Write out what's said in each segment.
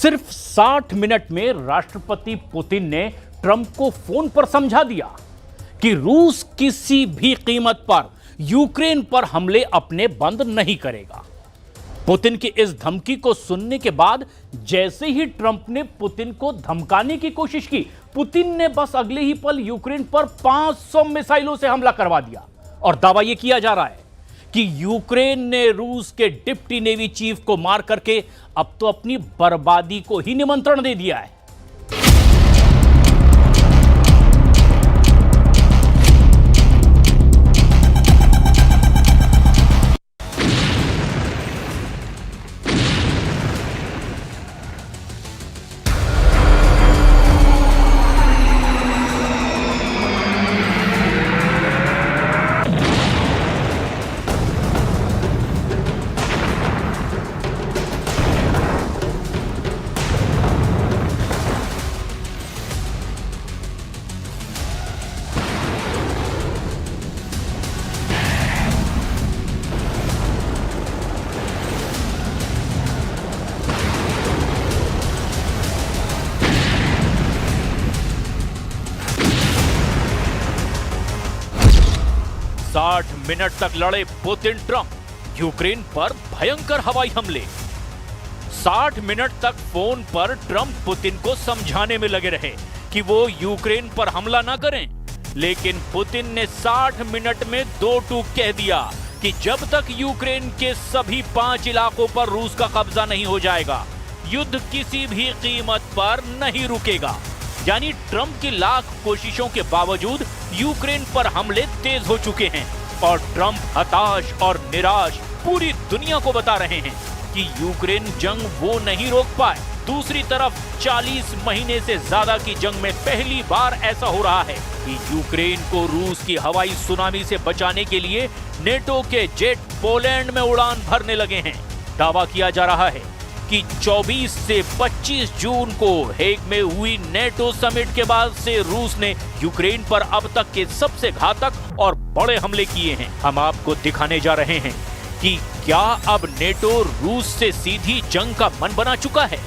सिर्फ 60 मिनट में राष्ट्रपति पुतिन ने ट्रंप को फोन पर समझा दिया कि रूस किसी भी कीमत पर यूक्रेन पर हमले अपने बंद नहीं करेगा। पुतिन की इस धमकी को सुनने के बाद जैसे ही ट्रंप ने पुतिन को धमकाने की कोशिश की, पुतिन ने बस अगले ही पल यूक्रेन पर 500 मिसाइलों से हमला करवा दिया। और दावा यह किया जा रहा है कि यूक्रेन ने रूस के डिप्टी नेवी चीफ को मार करके अब तो अपनी बर्बादी को ही निमंत्रण दे दिया है। साठ मिनट तक लड़े पुतिन ट्रंप, यूक्रेन पर भयंकर हवाई हमले। 60 मिनट तक फोन पर ट्रंप पुतिन को समझाने में लगे रहे कि वो यूक्रेन पर हमला ना करें, लेकिन पुतिन ने 60 मिनट में दो टूक कह दिया कि जब तक यूक्रेन के सभी 5 इलाकों पर रूस का कब्जा नहीं हो जाएगा, युद्ध किसी भी कीमत पर नहीं रुकेगा। यानी ट्रंप की लाख कोशिशों के बावजूद यूक्रेन पर हमले तेज हो चुके हैं और ट्रंप हताश और निराश पूरी दुनिया को बता रहे हैं कि यूक्रेन जंग वो नहीं रोक पाए। दूसरी तरफ 40 महीने से ज्यादा की जंग में पहली बार ऐसा हो रहा है कि यूक्रेन को रूस की हवाई सुनामी से बचाने के लिए नेटो के जेट पोलैंड में उड़ान भरने लगे हैं। दावा किया जा रहा है कि 24 से 25 जून को हेग में हुई नेटो समिट के बाद से रूस ने यूक्रेन पर अब तक के सबसे घातक और बड़े हमले किए हैं। हम आपको दिखाने जा रहे हैं कि क्या अब नेटो रूस से सीधी जंग का मन बना चुका है।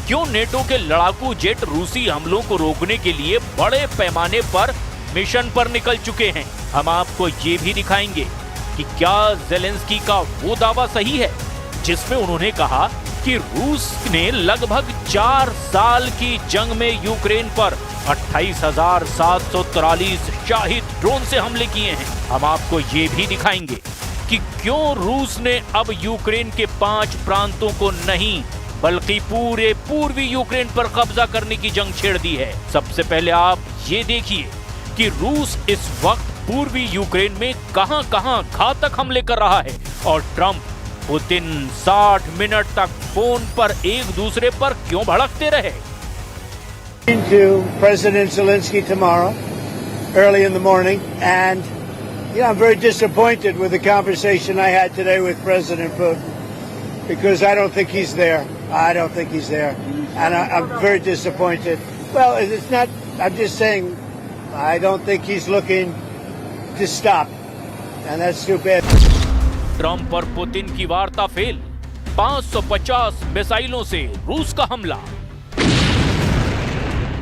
क्यों नेटो के लड़ाकू जेट रूसी हमलों को रोकने के लिए बड़े पैमाने पर मिशन पर निकल चुके हैं। हम आपको ये भी दिखाएंगे कि क्या ज़ेलेंस्की का वो दावा सही है जिसमें उन्होंने कहा कि रूस ने लगभग 4 साल की जंग में यूक्रेन पर 28,743 शाहिद ड्रोन से हमले किए हैं। हम आपको ये भी दिखाएंगे कि क्यों रूस ने अब यूक्रेन के 5 प्रांतों को नहीं बल्कि पूरे पूर्वी यूक्रेन पर कब्जा करने की जंग छेड़ दी है। सबसे पहले आप ये देखिए कि रूस इस वक्त पूर्वी यूक्रेन में कहां-कहां घातक हमले कर रहा है और ट्रंप पुतिन 60 मिनट तक फोन पर एक दूसरे पर क्यों भड़कते रहे। To President Zelensky tomorrow, early in the morning, and I'm very disappointed with the conversation I had today with President Putin because I don't think he's there. I don't think he's there, and I'm very disappointed. Well, it's not. I'm just saying, I don't think he's looking to stop, and that's too bad. Trump और Putin की वार्ता fail, 550 मिसाइलों से रूस का हमला।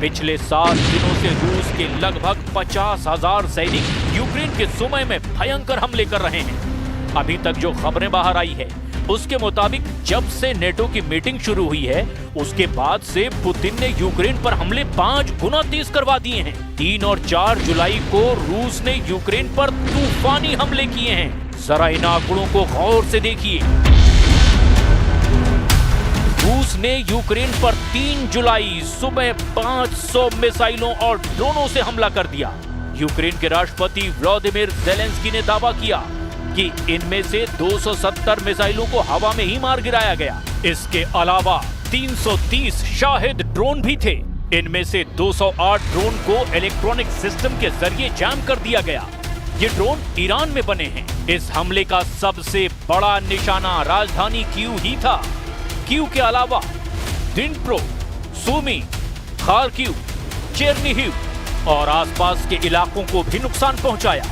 पिछले 7 दिनों से रूस के लगभग 50,000 सैनिक यूक्रेन के सुमे में भयंकर हमले कर रहे हैं। अभी तक जो खबरें बाहर आई है उसके मुताबिक जब से नेटो की मीटिंग शुरू हुई है उसके बाद से पुतिन ने यूक्रेन पर हमले 5 गुना तेज करवा दिए हैं। 3 और 4 जुलाई को रूस ने यूक्रेन पर तूफानी हमले किए हैं। जरा इन आंकड़ों को गौर से देखिए। रूस ने यूक्रेन पर 3 जुलाई सुबह 500 मिसाइलों और ड्रोनों से हमला कर दिया। यूक्रेन के राष्ट्रपति व्लादिमीर ज़ेलेंस्की ने दावा किया कि इनमें से 270 मिसाइलों को हवा में ही मार गिराया गया। इसके अलावा 330 शाहिद ड्रोन भी थे। इनमें से 208 ड्रोन को इलेक्ट्रॉनिक सिस्टम के जरिए जैम कर दिया गया। ये ड्रोन ईरान में बने हैं। इस हमले का सबसे बड़ा निशाना राजधानी कीव ही था। कीव के अलावा डिनिप्रो, सूमी, खार्किव, चेरनिहिव और आसपास के इलाकों को भी नुकसान पहुंचाया।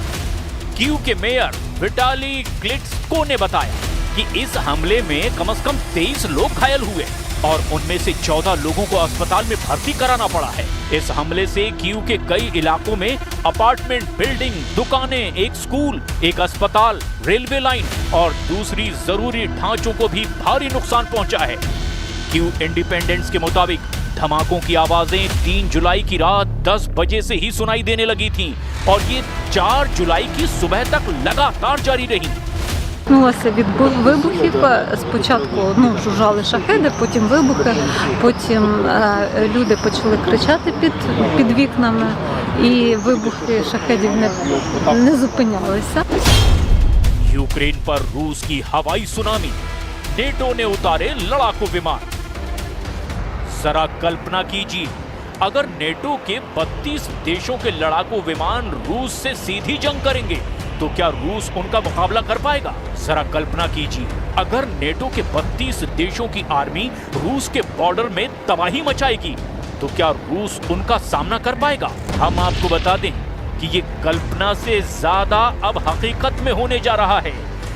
कीव के मेयर विटाली क्लिट्स्को ने बताया कि इस हमले में कम से कम 23 लोग घायल हुए। और उनमें से 14 लोगों को अस्पताल में भर्ती कराना पड़ा है। इस हमले से कीव के कई इलाकों में अपार्टमेंट बिल्डिंग, दुकानें, एक स्कूल, एक अस्पताल, रेलवे लाइन और दूसरी जरूरी ढांचों को भी भारी नुकसान पहुंचा है। कीव इंडिपेंडेंस के मुताबिक धमाकों की आवाजें 3 जुलाई की रात 10 बजे से ही सुनाई देने लगी थीं और ये 4 जुलाई की सुबह तक लगातार जारी रही। Почнулося від вибухів. Спочатку жужжали шахеди, потім вибухи, потім люди почали кричати під вікнами, і вибухи шахедів не зупинялися. यूक्रेन पर रूस की हवाई सुनामी, नेटो ने उतारे लड़ाकू विमान। जरा कल्पना कीजिए, अगर नेटो के 32 देशों के लड़ाकू विमान रूस से सीधी जंग करेंगे तो क्या रूस उनका मुकाबला कर पाएगा? जरा कल्पना कीजिए, अगर नेटो के 32 देशों की आर्मी रूस के बॉर्डर में तबाही मचाएगी तो क्या रूस उनका सामना कर पाएगा? हम आपको बता दें कि ये कल्पना से ज्यादा अब हकीकत में होने जा रहा है,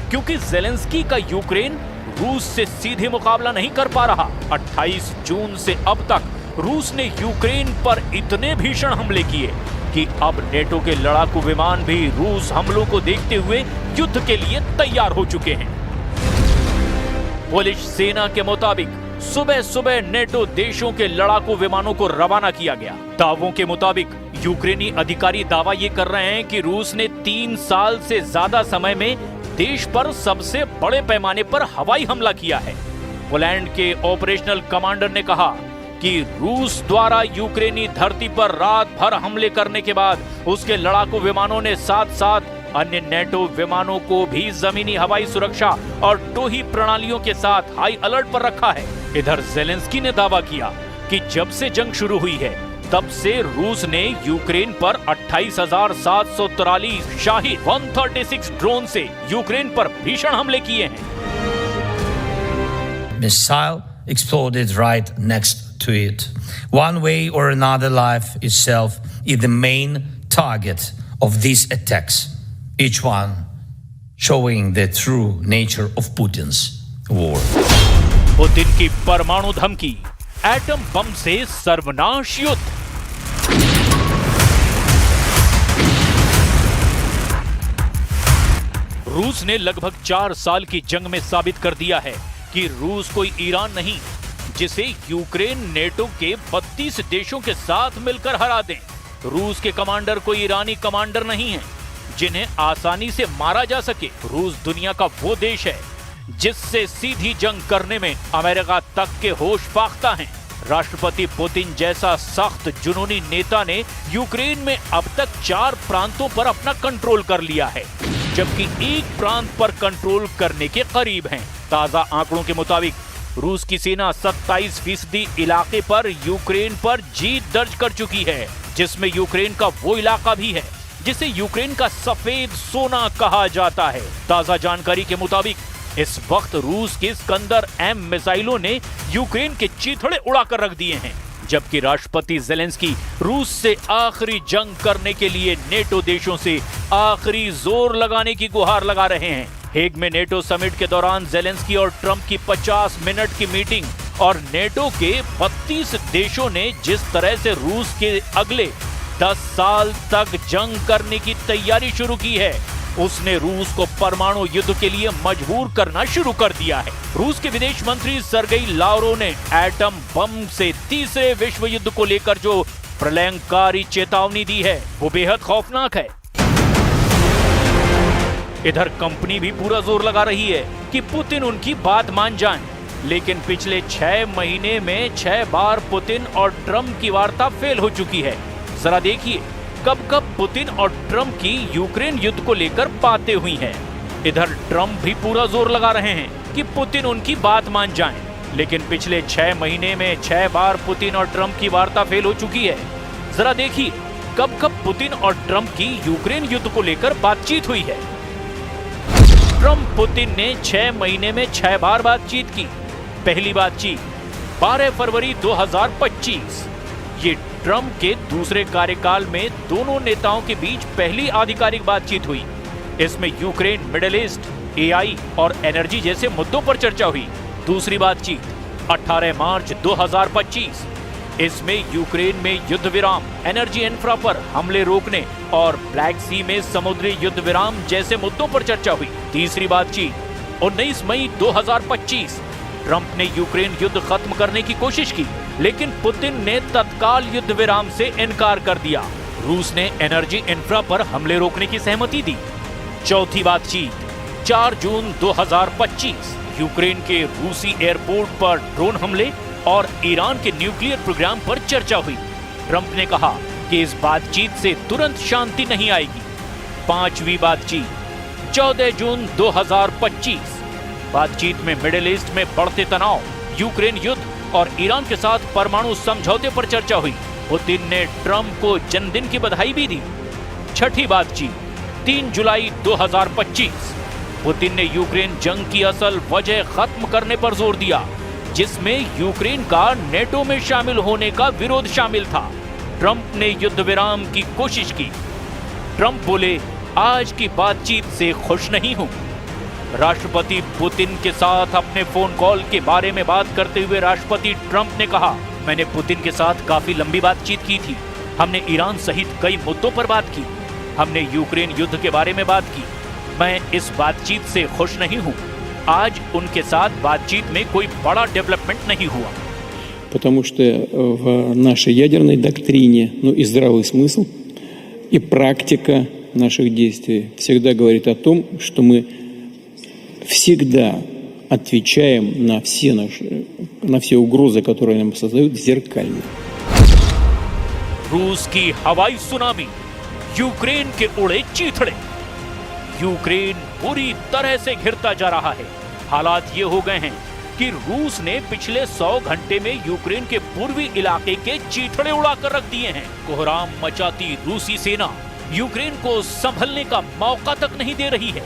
क्योंकि ज़ेलेंस्की का यूक्रेन रूस से सीधे मुकाबला नहीं कर पा रहा। 28 जून से अब तक रूस ने यूक्रेन पर इतने भीषण हमले किए कि अब नेटो के लड़ाकू विमान भी रूस हमलों को देखते हुए युद्ध के लिए तैयार हो चुके हैं। पोलिश सेना के मुताबिक सुबह सुबह नेटो देशों के लड़ाकू विमानों को रवाना किया गया। दावों के मुताबिक यूक्रेनी अधिकारी दावा ये कर रहे हैं कि रूस ने 3 साल से ज्यादा समय में देश पर सबसे बड़े पैमाने पर हवाई हमला किया है। पोलैंड के ऑपरेशनल कमांडर ने कहा कि रूस द्वारा यूक्रेनी धरती पर रात भर हमले करने के बाद उसके लड़ाकू विमानों ने साथ साथ अन्य नेटो विमानों को भी जमीनी हवाई सुरक्षा और टोही प्रणालियों के साथ हाई अलर्ट पर रखा है। इधर ज़ेलेंस्की ने दावा किया कि जब से जंग शुरू हुई है तब से रूस ने यूक्रेन पर 28,743 शाहिद 136 ड्रोन से यूक्रेन पर भीषण हमले किए हैं। Missile exploded right next to it. One way or another, life itself is the main target of these attacks, each one showing the true nature of Putin's war. Putin की परमाणु धमकी, atom bomb से सर्वनाश युद्ध। रूस ने लगभग 4 साल की जंग में साबित कर दिया है कि रूस कोई ईरान नहीं जिसे यूक्रेन नेटो के 32 देशों के साथ मिलकर हरा दें। रूस के कमांडर कोई ईरानी कमांडर नहीं है जिन्हें आसानी से मारा जा सके। रूस दुनिया का वो देश है जिससे सीधी जंग करने में अमेरिका तक के होश फाख्ता हैं। राष्ट्रपति पुतिन जैसा सख्त जुनूनी नेता ने यूक्रेन में अब तक 4 प्रांतों पर अपना कंट्रोल कर लिया है, जबकि एक प्रांत पर कंट्रोल करने के करीब हैं। ताजा आंकड़ों के मुताबिक रूस की सेना 27% इलाके पर यूक्रेन पर जीत दर्ज कर चुकी है, जिसमें यूक्रेन का वो इलाका भी है जिसे यूक्रेन का सफेद सोना कहा जाता है। ताजा जानकारी के मुताबिक इस वक्त रूस के स्कंदर M मिसाइलों ने यूक्रेन के चीथड़े उड़ाकर रख दिए हैं, जबकि राष्ट्रपति ज़ेलेंस्की रूस से आखिरी जंग करने के लिए नेटो देशों से आखिरी जोर लगाने की गुहार लगा रहे हैं। हेग में नेटो समिट के दौरान ज़ेलेंस्की और ट्रंप की 50 मिनट की मीटिंग और नेटो के 32 देशों ने जिस तरह से रूस के अगले 10 साल तक जंग करने की तैयारी शुरू की है, उसने रूस को परमाणु युद्ध के लिए मजबूर करना शुरू कर दिया है। रूस के विदेश मंत्री सर्गेई लावरोव ने एटम बम से तीसरे विश्व युद्ध को लेकर जो प्रलयंकारी चेतावनी दी है वो बेहद खौफनाक है। इधर कंपनी भी पूरा जोर लगा रही है कि पुतिन उनकी बात मान जाएं, लेकिन पिछले 6 महीने में 6 बार पुतिन और ट्रंप की वार्ता फेल हो चुकी है। जरा देखिए कब कब पुतिन और ट्रंप की यूक्रेन युद्ध को लेकर बातें हुई हैं। इधर ट्रंप भी पूरा जोर लगा रहे हैं कि पुतिन उनकी बात मान जाएं, लेकिन पिछले 6 महीने में 6 बार पुतिन और ट्रंप की वार्ता फेल हो चुकी है। जरा देखिए कब कब पुतिन और ट्रंप की यूक्रेन युद्ध को लेकर बातचीत हुई है। ट्रंप पुतिन ने 6 महीने में 6 बार बातचीत की। पहली बातचीत 12 फरवरी 2025। ये ट्रंप के दूसरे कार्यकाल में दोनों नेताओं के बीच पहली आधिकारिक बातचीत हुई। इसमें यूक्रेन, मिडिल ईस्ट, AI और एनर्जी जैसे मुद्दों पर चर्चा हुई। दूसरी बातचीत 18 मार्च 2025। इसमें यूक्रेन में युद्ध विराम, एनर्जी इंफ्रा पर हमले रोकने और ब्लैक सी में समुद्री युद्ध विराम जैसे मुद्दों पर चर्चा हुई। तीसरी बातचीत 19 मई 2025। ट्रंप ने यूक्रेन युद्ध खत्म करने की कोशिश की, लेकिन पुतिन ने तत्काल युद्ध विराम से इनकार कर दिया। रूस ने एनर्जी इंफ्रा पर हमले रोकने की सहमति दी। चौथी बातचीत 4 जून 2025। यूक्रेन के रूसी एयरपोर्ट पर ड्रोन हमले और ईरान के न्यूक्लियर प्रोग्राम पर चर्चा हुई। ट्रंप ने कहा कि इस बातचीत से तुरंत शांति नहीं आएगी। पांचवी बातचीत 14 जून 2025। बातचीत में मिडिल ईस्ट में बढ़ते तनाव, यूक्रेन युद्ध और ईरान के साथ परमाणु समझौते पर चर्चा हुई। पुतिन ने ट्रंप को जन्मदिन की बधाई भी दी। छठी बातचीत 3 जुलाई 2025। पुतिन ने यूक्रेन जंग की असल वजह खत्म करने पर जोर दिया, जिसमें यूक्रेन का नेटो में शामिल होने का विरोध शामिल था। ट्रंप ने युद्ध विराम की कोशिश की। ट्रंप बोले, आज की बातचीत से खुश नहीं हूं। राष्ट्रपति पुतिन के साथ अपने फोन कॉल के बारे में बात करते हुए राष्ट्रपति ट्रंप ने कहा, मैंने पुतिन के साथ काफी लंबी बातचीत की थी। हमने ईरान सहित कई मुद्दों पर बात की। हमने यूक्रेन युद्ध के बारे में बात की। मैं इस बातचीत से खुश नहीं हूं। आज उनके साथ बातचीत में कोई बड़ा डेवलपमेंट नहीं हुआ। Потому что в нашей ядерной доктрине, и здравый смысл, и практика наших действий всегда говорит о том, что мы всегда отвечаем на все угрозы, которые нам создают, зеркально. रूस की हवाई सुनामी, यूक्रेन के उड़े चीथड़े। यूक्रेन पूरी तरह से घिरता जा रहा है। हालात ये हो गए हैं कि रूस ने पिछले 100 घंटे में यूक्रेन के पूर्वी इलाके के चीथड़े उड़ाकर रख दिए हैं। कोहराम मचाती रूसी सेना यूक्रेन को संभलने का मौका तक नहीं दे रही है।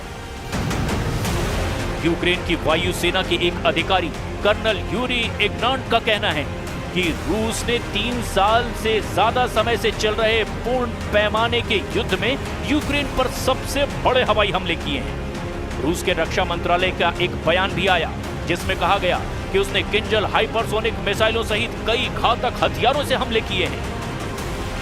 यूक्रेन की वायुसेना के एक अधिकारी कर्नल यूरी इग्नाट का कहना है कि रूस ने 3 साल से ज्यादा समय से चल रहे पूर्ण पैमाने के युद्ध में यूक्रेन पर सबसे बड़े हवाई हमले किए हैं। रूस के रक्षा मंत्रालय का एक बयान भी आया, जिसमें कहा गया कि उसने किंजल हाइपरसोनिक मिसाइलों सहित कई घातक हथियारों से हमले किए हैं।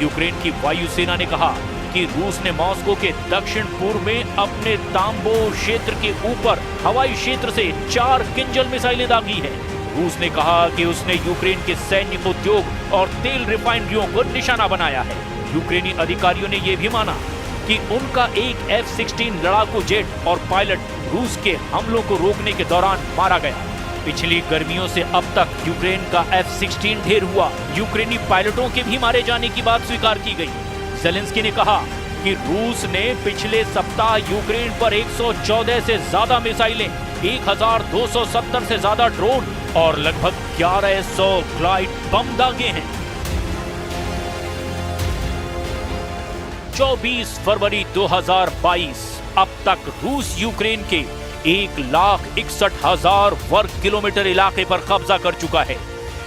यूक्रेन की वायुसेना ने कहा कि रूस ने मॉस्को के दक्षिण पूर्व में अपने तांबो क्षेत्र के ऊपर हवाई क्षेत्र से 4 किंजल मिसाइलें दागी है। रूस ने कहा कि उसने यूक्रेन के सैन्य उद्योग और तेल रिफाइनरियों को निशाना बनाया है। यूक्रेनी अधिकारियों ने यह भी माना कि उनका एक F-16 लड़ाकू जेट और पायलट रूस के हमलों को रोकने के दौरान मारा गया। पिछली गर्मियों से अब तक यूक्रेन का F-16 ढेर हुआ। यूक्रेनी पायलटों के भी मारे जाने की बात स्वीकार की गई। ज़ेलेंस्की ने कहा कि रूस ने पिछले सप्ताह यूक्रेन पर 114 से ज्यादा मिसाइलें, 1270 से ज्यादा ड्रोन और लगभग 1100 ग्लाइड बम दागे हैं। 24 फरवरी 2022 अब तक रूस यूक्रेन के 1,61,000 वर्ग किलोमीटर इलाके पर कब्जा कर चुका है।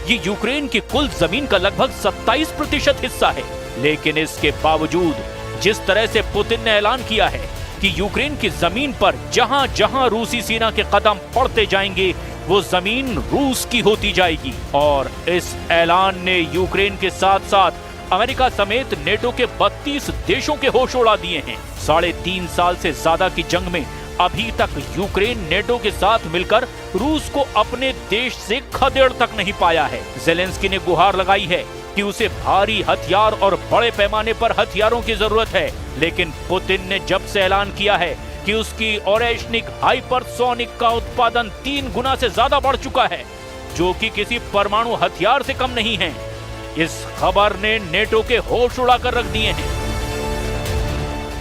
ये यूक्रेन की कुल जमीन का लगभग 27% हिस्सा है। लेकिन इसके बावजूद जिस तरह से पुतिन ने ऐलान किया है कि यूक्रेन की जमीन पर जहां जहां रूसी सेना के कदम पड़ते जाएंगे वो जमीन रूस की होती जाएगी, और इस ऐलान ने यूक्रेन के साथ साथ अमेरिका समेत नेटो के 32 देशों के होश उड़ा दिए हैं। 3.5 साल से ज्यादा की जंग में अभी तक यूक्रेन नेटो के साथ मिलकर रूस को अपने देश से खदेड़ तक नहीं पाया है। ज़ेलेंस्की ने गुहार लगाई है कि उसे भारी हथियार और बड़े पैमाने पर हथियारों की जरूरत है, लेकिन पुतिन ने जब से ऐलान किया है कि उसकी ओरेशनिक हाइपरसोनिक का उत्पादन 3 गुना से ज्यादा बढ़ चुका है, जो कि किसी परमाणु हथियार से कम नहीं है। इस खबर ने नेटो के होश उड़ाकर रख दिए हैं।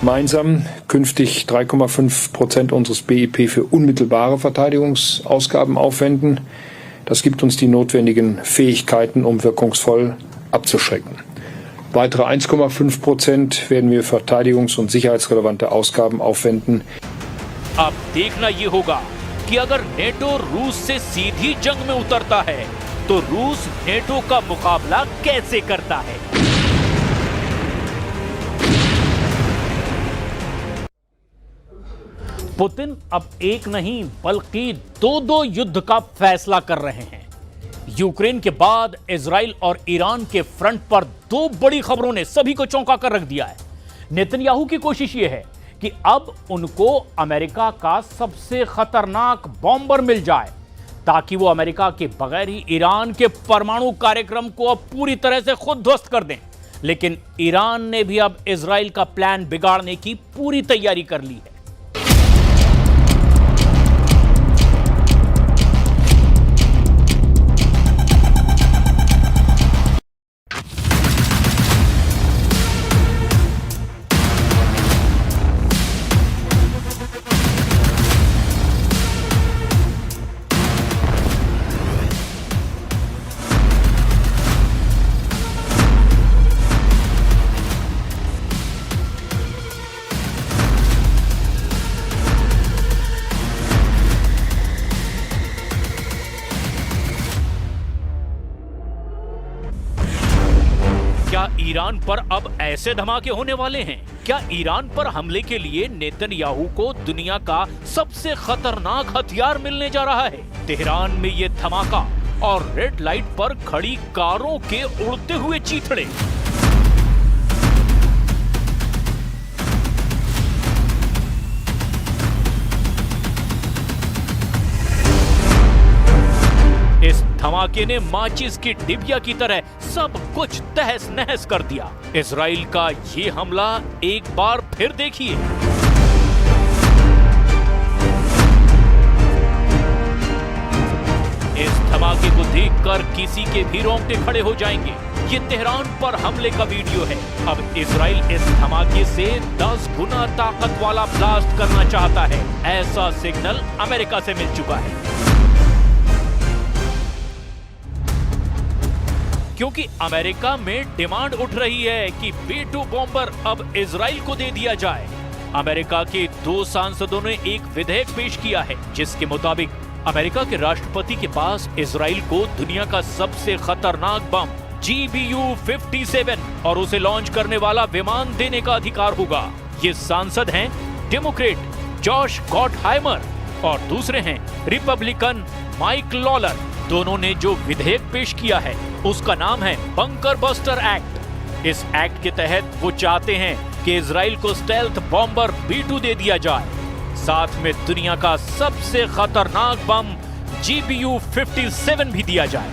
Gemeinsam künftig 3,5% unseres BIP für unmittelbare Verteidigungsausgaben aufwenden. Das gibt uns die notwendigen Fähigkeiten, um wirkungsvoll abzuschrecken. Weitere 1,5% werden wir verteidigungs- und sicherheitsrelevante Ausgaben aufwenden. अब देखना ये होगा कि अगर नेटो रूस से सीधी जंग में उतरता है तो रूस नेटो का मुकाबला कैसे करता है। पुतिन अब एक नहीं बल्कि 2 युद्ध का फैसला कर रहे हैं। यूक्रेन के बाद इजराइल और ईरान के फ्रंट पर दो बड़ी खबरों ने सभी को चौंका कर रख दिया है। नेतन्याहू की कोशिश यह है कि अब उनको अमेरिका का सबसे खतरनाक बॉम्बर मिल जाए ताकि वो अमेरिका के बगैर ही ईरान के परमाणु कार्यक्रम को अब पूरी तरह से खुद ध्वस्त कर दें। लेकिन ईरान ने भी अब इजराइल का प्लान बिगाड़ने की पूरी तैयारी कर ली है। क्या ईरान पर अब ऐसे धमाके होने वाले हैं? क्या ईरान पर हमले के लिए नेतन्याहू को दुनिया का सबसे खतरनाक हथियार मिलने जा रहा है? तेहरान में ये धमाका और रेड लाइट पर खड़ी कारों के उड़ते हुए चीथड़े। इस धमाके ने माचिस की डिबिया की तरह सब कुछ तहस नहस कर दिया। इजराइल का ये हमला एक बार फिर देखिए। इस धमाके को देखकर किसी के भी रोंगटे खड़े हो जाएंगे। ये तेहरान पर हमले का वीडियो है। अब इजराइल इस धमाके से 10 गुना ताकत वाला ब्लास्ट करना चाहता है। ऐसा सिग्नल अमेरिका से मिल चुका है, क्योंकि अमेरिका में डिमांड उठ रही है कि B-2 बॉम्बर अब इजराइल को दे दिया जाए। अमेरिका के 2 सांसदों ने एक विधेयक पेश किया है जिसके मुताबिक अमेरिका के राष्ट्रपति के पास इजराइल को दुनिया का सबसे खतरनाक बम GBU-57 और उसे लॉन्च करने वाला विमान देने का अधिकार होगा। ये सांसद हैं डेमोक्रेट जॉश गॉटहाइमर और दूसरे हैं रिपब्लिकन माइक लॉलर। दोनों ने जो विधेयक पेश किया है उसका नाम है बंकर बस्टर एक्ट। इस एक्ट के तहत वो चाहते हैं कि इजराइल को स्टेल्थ बॉम्बर B-2 दे दिया जाए, साथ में दुनिया का सबसे खतरनाक बम GBU-57 भी दिया जाए।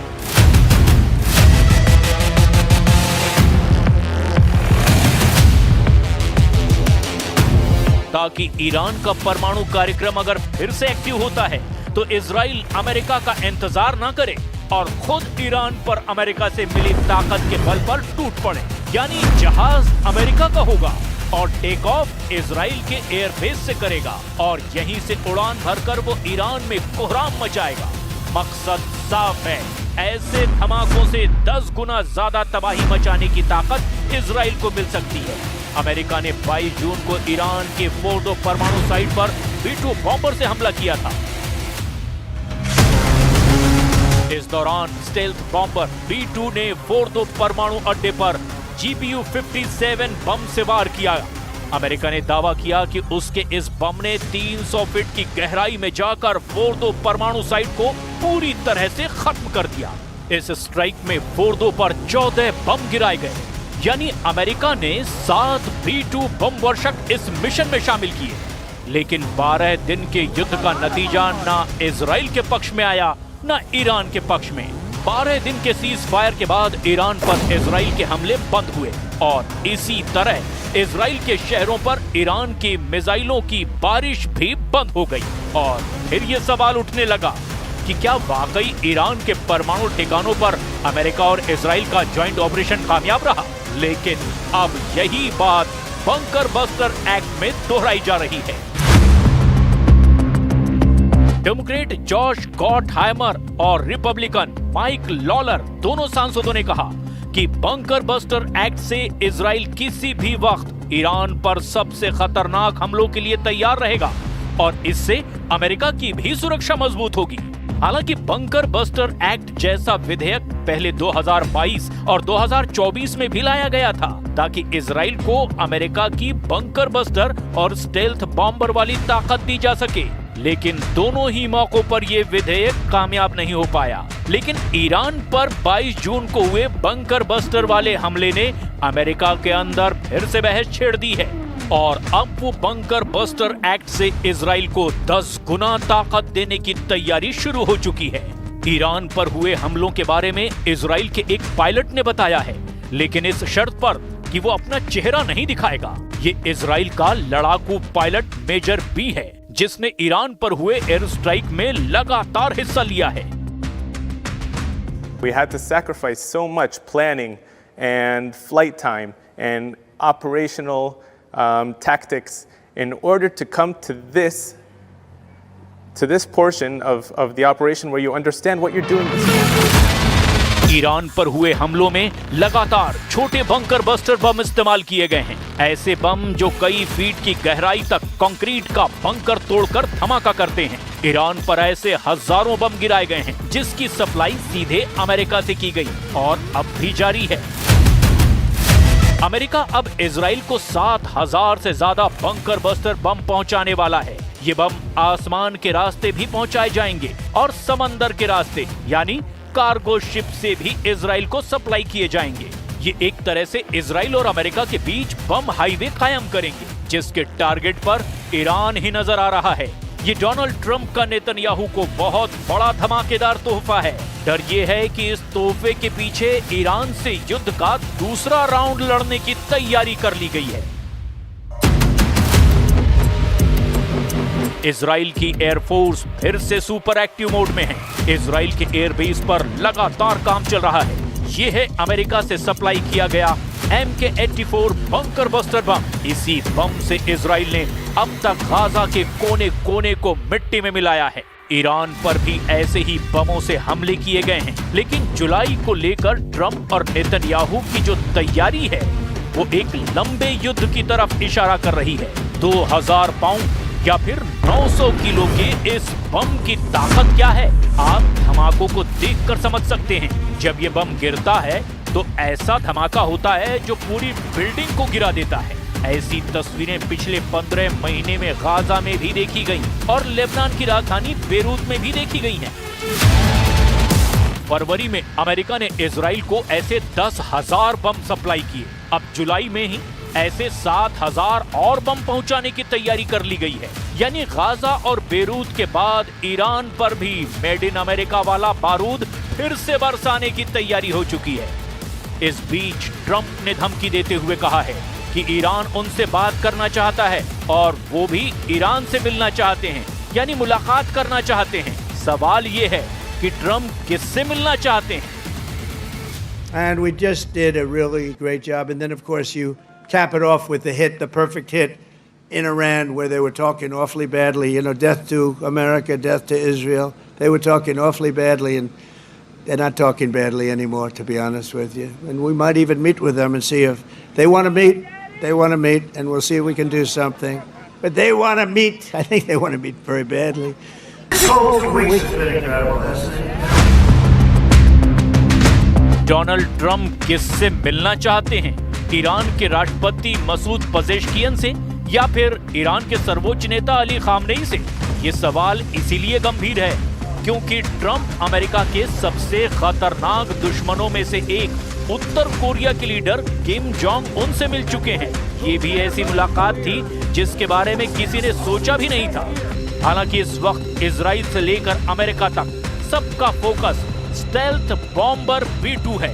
ताकि ईरान का परमाणु कार्यक्रम अगर फिर से एक्टिव होता है तो इजराइल अमेरिका का इंतजार ना करे और खुद ईरान पर अमेरिका से मिली ताकत के बल पर टूट पड़े। यानी जहाज अमेरिका का होगा और टेक ऑफ इजराइल के एयरबेस से करेगा और यहीं से उड़ान भरकर वो ईरान में कोहराम मचाएगा। मकसद साफ है, ऐसे धमाकों से 10 गुना ज्यादा तबाही मचाने की ताकत इजराइल को मिल सकती है। अमेरिका ने 22 जून को ईरान के फोर्डो परमाणु साइट पर B-2 बॉम्बर से हमला किया था। इस दौरान स्टेल्थ बॉम्बर B-2 ने फोर्डो परमाणु अड्डे पर GBU-57 बम से वार किया। अमेरिका ने दावा किया कि उसके इस बम ने 300 फीट की गहराई में जाकर फोर्डो परमाणु साइट को पूरी तरह से खत्म कर दिया। इस स्ट्राइक में फोर्डो पर 14 बम गिराए गए। यानी अमेरिका ने 7 B-2 बम वर्षक इस मिशन में शामिल किए। लेकिन 12 दिन के युद्ध का नतीजा ना इजराइल के पक्ष में आया न ईरान के पक्ष में। 12 दिन के सीज फायर के बाद ईरान पर इजराइल के हमले बंद हुए और इसी तरह इजराइल के शहरों पर ईरान की मिसाइलों की बारिश भी बंद हो गई। और फिर ये सवाल उठने लगा कि क्या वाकई ईरान के परमाणु ठिकानों पर अमेरिका और इजराइल का ज्वाइंट ऑपरेशन कामयाब रहा? लेकिन अब यही बात बंकर बस्टर एक्ट में दोहराई जा रही है। डेमोक्रेट जॉश गॉटहाइमर और रिपब्लिकन माइक लॉलर दोनों सांसदों ने कहा कि बंकर बस्टर एक्ट से इजराइल किसी भी वक्त ईरान पर सबसे खतरनाक हमलों के लिए तैयार रहेगा और इससे अमेरिका की भी सुरक्षा मजबूत होगी। हालांकि बंकर बस्टर एक्ट जैसा विधेयक पहले 2022 और 2024 में भी लाया गया था ताकि इजराइल को अमेरिका की बंकर बस्टर और स्टेल्थ बॉम्बर वाली ताकत दी जा सके। लेकिन दोनों ही मौकों पर यह विधेयक कामयाब नहीं हो पाया। लेकिन ईरान पर 22 जून को हुए बंकर बस्टर वाले हमले ने अमेरिका के अंदर फिर से बहस छेड़ दी है और अब वो बंकर बस्टर एक्ट से इजराइल को 10 गुना ताकत देने की तैयारी शुरू हो चुकी है। ईरान पर हुए हमलों के बारे में इजराइल के एक पायलट ने बताया है, लेकिन इस शर्त पर कि वो अपना चेहरा नहीं दिखाएगा। ये इजराइल का लड़ाकू पायलट मेजर बी है, जिसने ईरान पर हुए एयर स्ट्राइक में लगातार हिस्सा लिया है। We had to sacrifice so much planning and flight time and operational tactics in order to come to this portion of the operation where you understand what you're doing. Iran पर हुए हमलों में लगातार छोटे बंकर बस्टर बम इस्तेमाल किए गए हैं। ऐसे बम जो कई फीट की गहराई तक कंक्रीट का बंकर तोड़कर धमाका करते हैं। ईरान पर ऐसे हजारों बम गिराए गए हैं, जिसकी सप्लाई सीधे अमेरिका से की गई और अब भी जारी है। अमेरिका अब इजराइल को 7,000 से ज्यादा बंकर बस्टर बम पहुंचाने वाला है। ये बम आसमान के रास्ते भी पहुंचाए जाएंगे और समंदर के रास्ते यानी कार्गो शिप से भी इजराइल को सप्लाई किए जाएंगे। ये एक तरह से इजराइल और अमेरिका के बीच बम हाईवे कायम करेंगे, जिसके टारगेट पर ईरान ही नजर आ रहा है। ये डोनाल्ड ट्रंप का नेतन्याहू को बहुत बड़ा धमाकेदार तोहफा है। डर ये है कि इस तोहफे के पीछे ईरान से युद्ध का दूसरा राउंड लड़ने की तैयारी कर ली गई है। इजराइल की एयरफोर्स फिर से सुपर एक्टिव मोड में है। इजराइल के एयरबेस पर लगातार काम चल रहा है। ये है अमेरिका से सप्लाई किया गया MK-84 बंकर बस्टर बम। इसी बम से इजराइल ने अब तक गाजा के कोने कोने को मिट्टी में मिलाया है। ईरान पर भी ऐसे ही बमों से हमले किए गए हैं, लेकिन जुलाई को लेकर ट्रंप और नेतन्याहू की जो तैयारी है वो एक लंबे युद्ध की तरफ इशारा कर रही है। 2000 पाउंड या फिर 900 किलो के इस बम की ताकत क्या है, आप धमाकों को देखकर समझ सकते हैं। जब ये बम गिरता है तो ऐसा धमाका होता है जो पूरी बिल्डिंग को गिरा देता है। ऐसी तस्वीरें पिछले 15 महीने में गाजा में भी देखी गई और लेबनान की राजधानी बेरूत में भी देखी गई हैं। फरवरी में अमेरिका ने इजराइल को ऐसे 10,000 बम सप्लाई किए। अब जुलाई में ही ऐसे 7,000 और बम पहुंचाने की तैयारी कर ली गई है। यानी गाजा और बेरूत के बाद ईरान पर भी मेड इन अमेरिका वाला बारूद फिर से बरसाने की तैयारी हो चुकी है। इस बीच ट्रंप ने धमकी देते हुए कहा है कि ईरान उनसे बात करना चाहता है और वो भी ईरान से मिलना चाहते हैं, यानी मुलाकात करना चाहते हैं। सवाल ये है कि ट्रंप किससे मिलना चाहते हैं? And we just did a really great job. And then, of course, you cap it off with the hit, the perfect hit in Iran, where they were talking awfully badly, you know, death to America, death to Israel. They were talking awfully badly, and they're not talking badly anymore, to be honest with you. And we might even meet with them and see if they want to meet. They want to meet, and we'll see if we can do something. But they want to meet. I think they want to meet very badly. Donald Trump किससे मिलना चाहते हैं? Iran के राष्ट्रपति मसूद पजेश्कियन से या फिर Iran के सर्वोच्च नेता अली खामनेई से? ये सवाल इसीलिए गंभीर है क्योंकि ट्रंप अमेरिका के सबसे खतरनाक दुश्मनों में से एक उत्तर कोरिया के लीडर किम जोंग उन से मिल चुके हैं। ये भी ऐसी मुलाकात थी जिसके बारे में किसी ने सोचा भी नहीं था। हालांकि इस वक्त इजराइल से लेकर अमेरिका तक सबका फोकस स्टेल्थ बॉम्बर B-2 है,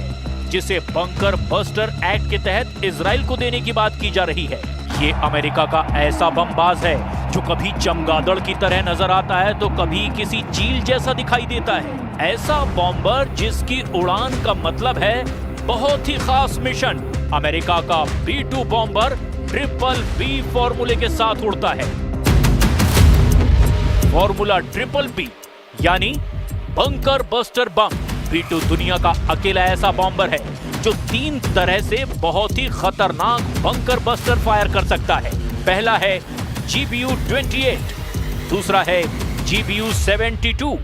जिसे बंकर बस्टर एक्ट के तहत इजराइल को देने की बात की जा रही है। ये अमेरिका का ऐसा बमबाज है जो कभी चमगादड़ की तरह नजर आता है तो कभी किसी चील जैसा दिखाई देता है। ऐसा बॉम्बर जिसकी उड़ान का मतलब है बहुत ही खास मिशन। अमेरिका का B-2 बॉम्बर BBB फॉर्मूले के साथ उड़ता है। फॉर्मूला BBB यानी बंकर बस्टर बम। B-2 दुनिया का अकेला ऐसा बॉम्बर है जो 3 तरह से बहुत ही खतरनाक बंकर बस्टर फायर कर सकता है। पहला है GBU-28, दूसरा है GBU-72,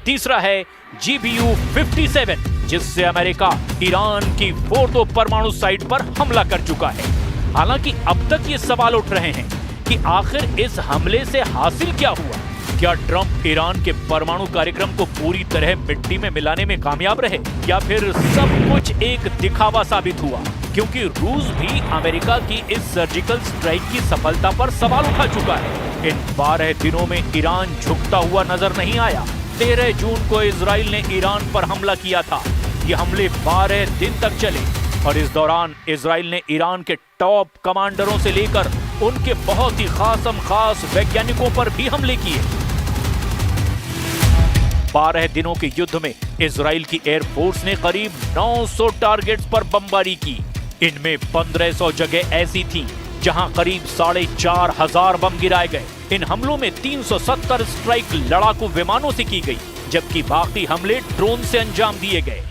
तीसरा है GBU-57, जिससे अमेरिका ईरान की फोर्दो परमाणु साइट पर हमला कर चुका है। हालांकि अब तक ये सवाल उठ रहे हैं कि आखिर इस हमले से हासिल क्या हुआ? क्या ट्रंप ईरान के परमाणु कार्यक्रम को पूरी तरह मिट्टी में मिलाने में कामयाब रहे या फिर सब कुछ एक दिखावा साबित हुआ? क्योंकि रूस भी अमेरिका की इस सर्जिकल स्ट्राइक की सफलता पर सवाल उठा चुका है। इन 12 दिनों में ईरान झुकता हुआ नजर नहीं आया। 13 जून को इजराइल ने ईरान पर हमला किया था। ये हमले 12 दिन तक चले और इस दौरान इजराइल ने ईरान के टॉप कमांडरों से लेकर उनके बहुत ही खास वैज्ञानिकों पर भी हमले किए। 12 दिनों के युद्ध में इजराइल की एयरफोर्स ने करीब 900 टारगेट्स पर बमबारी की। इनमें 1500 जगह ऐसी थी जहां करीब 4500 बम गिराए गए। इन हमलों में 370 स्ट्राइक लड़ाकू विमानों से की गई, जबकि बाकी हमले ड्रोन से अंजाम दिए गए।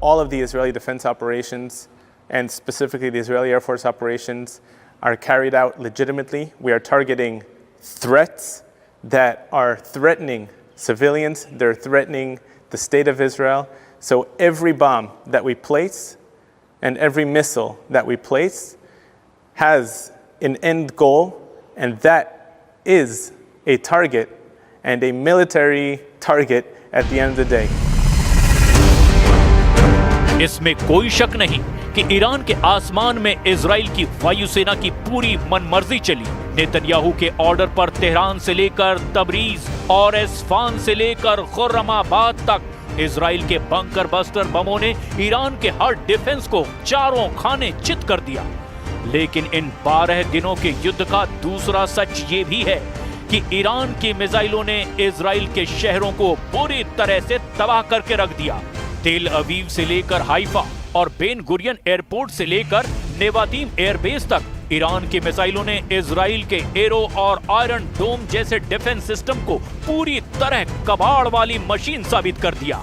All of the Israeli defense operations, and specifically the Israeli Air Force operations, are carried out legitimately. We are targeting threats that are threatening civilians, they're threatening the state of Israel. So every bomb that we place and every missile that we place has an end goal, and that is a target and a military target at the end of the day. इसमें कोई शक नहीं कि Iran के आसमान में Israel की वायुसेना की पूरी मनमर्जी चली। नेतन्याहू के ऑर्डर पर तेहरान से लेकर तबरीज और एस्फान से लेकर खुर्रमाबाद तक इजराइल के बंकर बस्टर बमों ने ईरान के हर डिफेंस को चारों खाने चित कर दिया। लेकिन इन 12 दिनों के युद्ध का दूसरा सच ये भी है कि ईरान की मिसाइलों ने इजराइल के शहरों को पूरी तरह से तबाह करके रख दिया। तेल अवीव से लेकर हाइफा और बेन गुरियन एयरपोर्ट से लेकर नेवातीम एयरबेस तक ईरान की मिसाइलों ने इजराइल के एरो और आयरन डोम जैसे डिफेंस सिस्टम को पूरी तरह कबाड़ वाली मशीन साबित कर दिया।